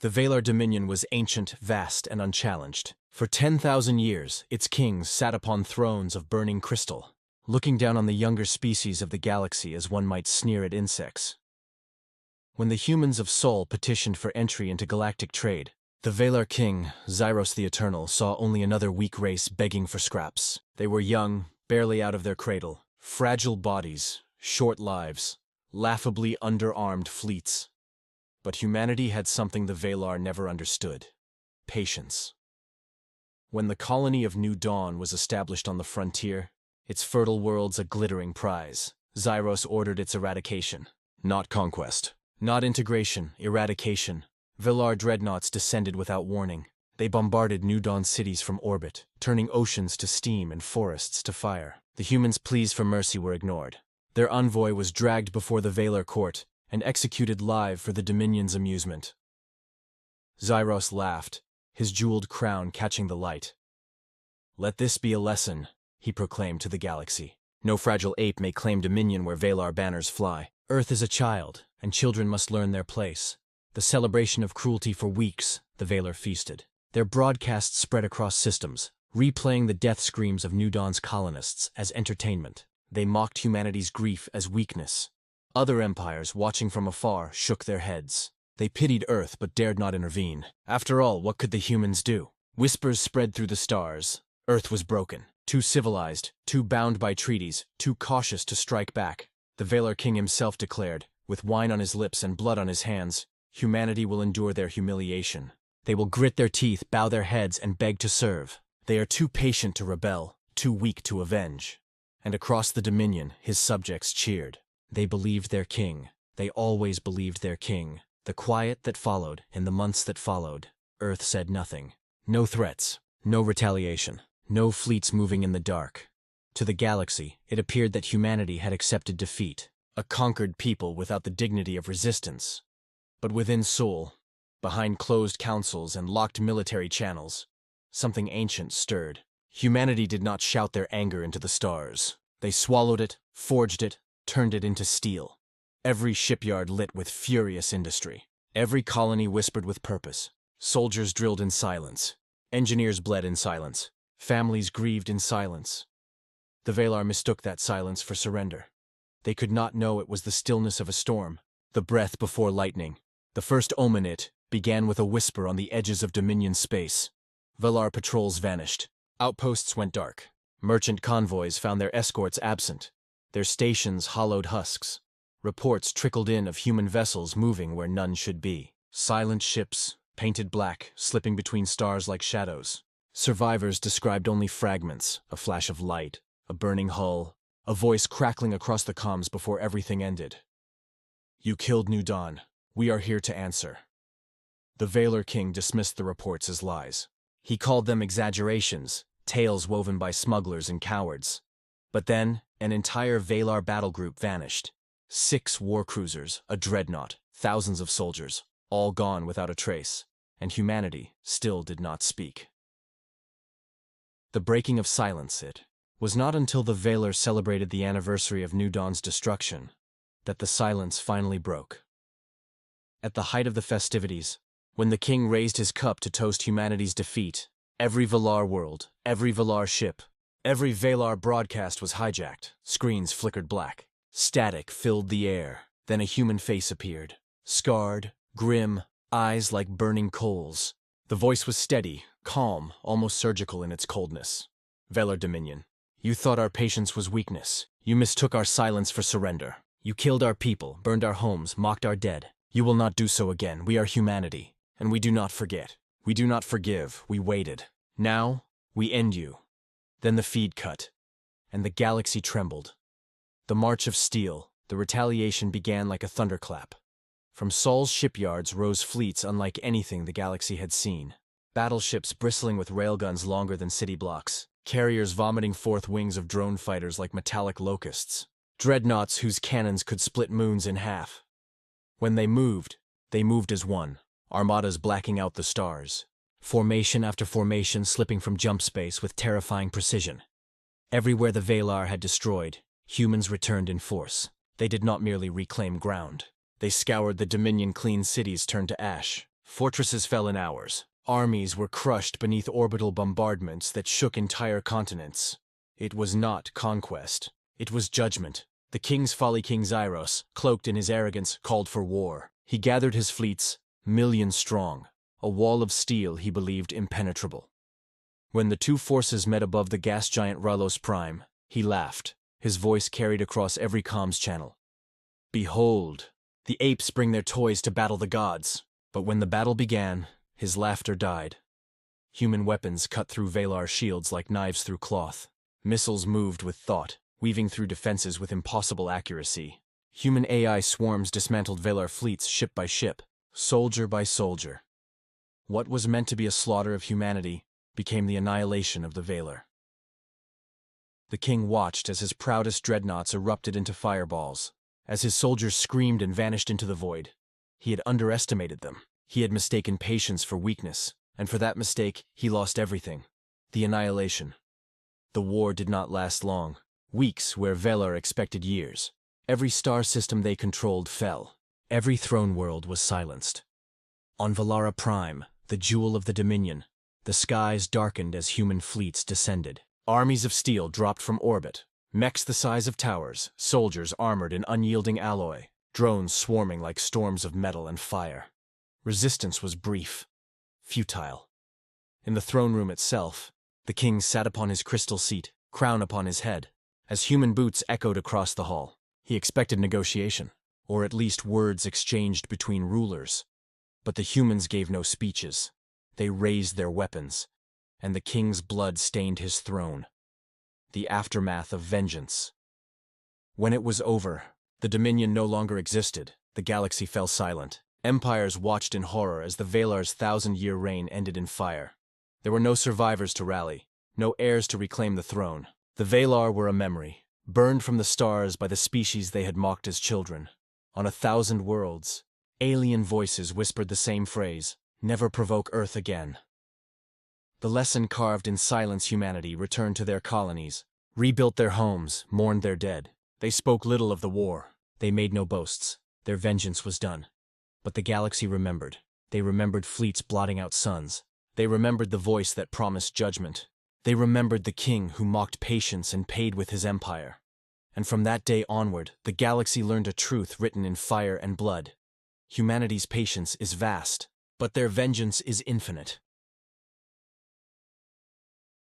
The Valar Dominion was ancient, vast, and unchallenged. For 10,000 years, its kings sat upon thrones of burning crystal, looking down on the younger species of the galaxy as one might sneer at insects. When the humans of Sol petitioned for entry into galactic trade, the Valar king, Zyros the Eternal, saw only another weak race begging for scraps. They were young, barely out of their cradle, fragile bodies, short lives, laughably underarmed fleets. But humanity had something the Valar never understood: patience. When the colony of New Dawn was established on the frontier, its fertile worlds a glittering prize, Zyros ordered its eradication. Not conquest. Not integration, eradication. Valar dreadnoughts descended without warning. They bombarded New Dawn cities from orbit, turning oceans to steam and forests to fire. The humans' pleas for mercy were ignored. Their envoy was dragged before the Valar court and executed live for the Dominion's amusement. Zyros laughed, his jeweled crown catching the light. "Let this be a lesson," he proclaimed to the galaxy. "No fragile ape may claim dominion where Valar banners fly. Earth is a child, and children must learn their place." The celebration of cruelty for weeks, the Valar feasted. Their broadcasts spread across systems, replaying the death screams of New Dawn's colonists as entertainment. They mocked humanity's grief as weakness. Other empires, watching from afar, shook their heads. They pitied Earth but dared not intervene. After all, what could the humans do? Whispers spread through the stars. Earth was broken, too civilized, too bound by treaties, too cautious to strike back. The Valar king himself declared, with wine on his lips and blood on his hands, humanity will endure their humiliation. They will grit their teeth, bow their heads, and beg to serve. They are too patient to rebel, too weak to avenge. And across the Dominion, his subjects cheered. They believed their king. They always believed their king. The quiet that followed, in the months that followed, Earth said nothing. No threats, no retaliation, no fleets moving in the dark. To the galaxy, it appeared that humanity had accepted defeat, a conquered people without the dignity of resistance. But within Sol, behind closed councils and locked military channels, something ancient stirred. Humanity did not shout their anger into the stars. They swallowed it, forged it, turned it into steel. Every shipyard lit with furious industry. Every colony whispered with purpose. Soldiers drilled in silence. Engineers bled in silence. Families grieved in silence. The Valar mistook that silence for surrender. They could not know it was the stillness of a storm, the breath before lightning. The first omen it began with a whisper on the edges of Dominion space. Valar patrols vanished. Outposts went dark. Merchant convoys found their escorts absent. Their stations hollowed husks. Reports trickled in of human vessels moving where none should be. Silent ships, painted black, slipping between stars like shadows. Survivors described only fragments, a flash of light, a burning hull, a voice crackling across the comms before everything ended. "You killed New Dawn. We are here to answer." The Valar king dismissed the reports as lies. He called them exaggerations, tales woven by smugglers and cowards. But then, an entire Valar battle group vanished. 6 war cruisers, a dreadnought, thousands of soldiers, all gone without a trace, and humanity still did not speak. The breaking of silence, it was not until the Valar celebrated the anniversary of New Dawn's destruction that the silence finally broke. At the height of the festivities, when the king raised his cup to toast humanity's defeat, every Valar world, every Valar ship, every Valar broadcast was hijacked. Screens flickered black. Static filled the air. Then a human face appeared. Scarred, grim, eyes like burning coals. The voice was steady, calm, almost surgical in its coldness. "Valar Dominion, you thought our patience was weakness. You mistook our silence for surrender. You killed our people, burned our homes, mocked our dead. You will not do so again. We are humanity, and we do not forget. We do not forgive. We waited. Now, we end you." Then the feed cut, and the galaxy trembled. The march of steel, the retaliation began like a thunderclap. From Sol's shipyards rose fleets unlike anything the galaxy had seen. Battleships bristling with railguns longer than city blocks. Carriers vomiting forth wings of drone fighters like metallic locusts. Dreadnoughts whose cannons could split moons in half. When they moved as one. Armadas blacking out the stars. Formation after formation slipping from jump space with terrifying precision. Everywhere the Valar had destroyed, humans returned in force. They did not merely reclaim ground. They scoured the Dominion clean cities turned to ash. Fortresses fell in hours. Armies were crushed beneath orbital bombardments that shook entire continents. It was not conquest. It was judgment. The king's folly, King Zyros, cloaked in his arrogance, called for war. He gathered his fleets, millions strong, a wall of steel he believed impenetrable. When the two forces met above the gas giant Ralos Prime, he laughed. His voice carried across every comms channel. Behold, the apes bring their toys to battle the gods. But when the battle began, his laughter died. Human weapons cut through Valar's shields like knives through cloth. Missiles moved with thought, weaving through defenses with impossible accuracy. Human AI swarms dismantled Valar fleets ship by ship, soldier by soldier. What was meant to be a slaughter of humanity became the annihilation of the Valar. The king watched as his proudest dreadnoughts erupted into fireballs, as his soldiers screamed and vanished into the void. He had underestimated them. He had mistaken patience for weakness, and for that mistake, he lost everything. The annihilation. The war did not last long. Weeks where Valar expected years. Every star system they controlled fell. Every throne world was silenced. On Valara Prime, the jewel of the Dominion, the skies darkened as human fleets descended. Armies of steel dropped from orbit, mechs the size of towers, soldiers armored in unyielding alloy, drones swarming like storms of metal and fire. Resistance was brief, futile. In the throne room itself, the king sat upon his crystal seat, crown upon his head. As human boots echoed across the hall, he expected negotiation, or at least words exchanged between rulers. But the humans gave no speeches. They raised their weapons, and the king's blood stained his throne. The aftermath of vengeance. When it was over, the Dominion no longer existed. The galaxy fell silent. Empires watched in horror as the Valar's 1,000-year reign ended in fire. There were no survivors to rally, no heirs to reclaim the throne. The Valar were a memory, burned from the stars by the species they had mocked as children. On 1,000 worlds, alien voices whispered the same phrase, "Never provoke Earth again." The lesson carved in silence, humanity returned to their colonies, rebuilt their homes, mourned their dead. They spoke little of the war. They made no boasts. Their vengeance was done. But the galaxy remembered. They remembered fleets blotting out suns. They remembered the voice that promised judgment. They remembered the king who mocked patience and paid with his empire. And from that day onward, the galaxy learned a truth written in fire and blood. Humanity's patience is vast, but their vengeance is infinite.